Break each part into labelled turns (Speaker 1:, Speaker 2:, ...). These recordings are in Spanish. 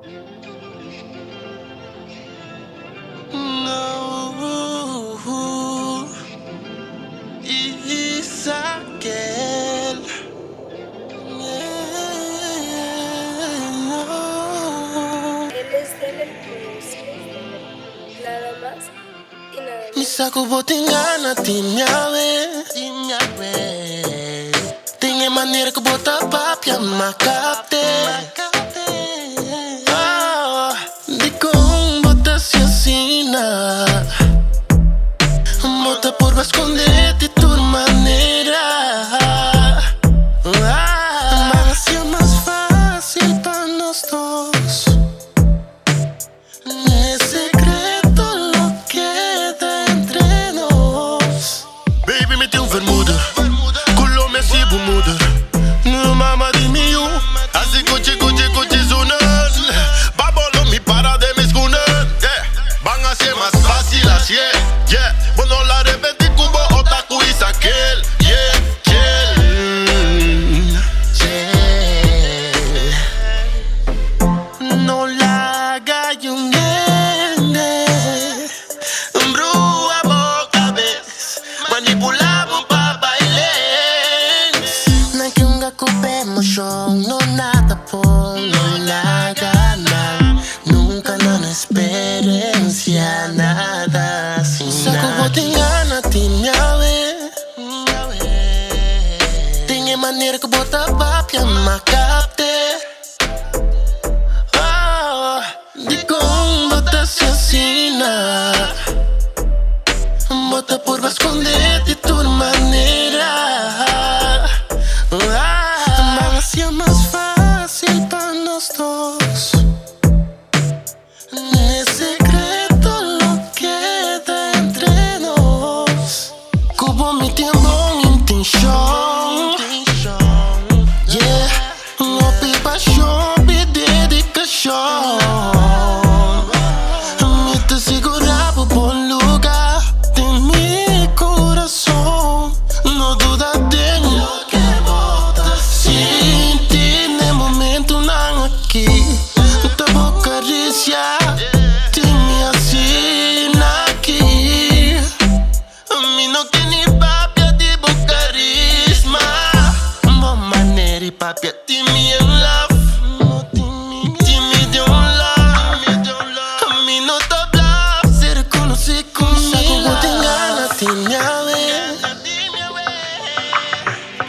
Speaker 1: No, Isaquel.
Speaker 2: Él es Dele Production, nada más y nada menos.
Speaker 1: Misako botingana tinyawe Tinha maneira que bota papia macapte Di com bota se assina Bota por esconderte tu maneira Mas assim é mais fácil para nós dois No secreto lo queda entre nós Baby, me tem vermuda Colômbia se muda No mama de mil Assim cuchi zunan Babolo mi para de me escunan Van a ser más fácil así Bueno la repetí cubo otaku y saquel No la haga yungende Brua boca vez Manipulamos pa' bailar Na que unga cupemos show No nada por no la gana Nunca na experiencia Nada assim Saco botingana tinhawe Tinha maneira que bota papia macapte Di com bota se assina Bota por esconderte tu maneira Mas assim é mais fácil para nós dois No secreto lo queda entre nós Cubo mi tiempo intenção No pipa show e dedicação Me te segura por bom lugar De mi coração No duda de lo que bota Sin ti no momento não aqui Te vou acariciar Te me assina aqui Mi não tem nem papia de bom carisma Boa maneira e papia de me love Timmy de love Mi não tá bluff Se reconhece comigo Botingana tinhawe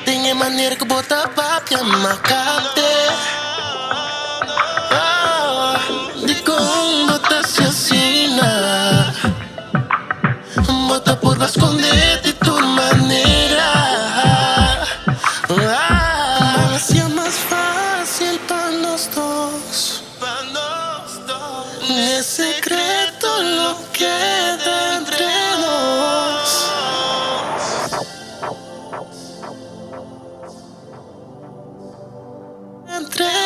Speaker 1: Tinha maneira que bota papia macapte Di com bota se assina Bota por esconderte tu maneira Mas assim é mais fácil para nós dois No secreto lo queda entre nós Entre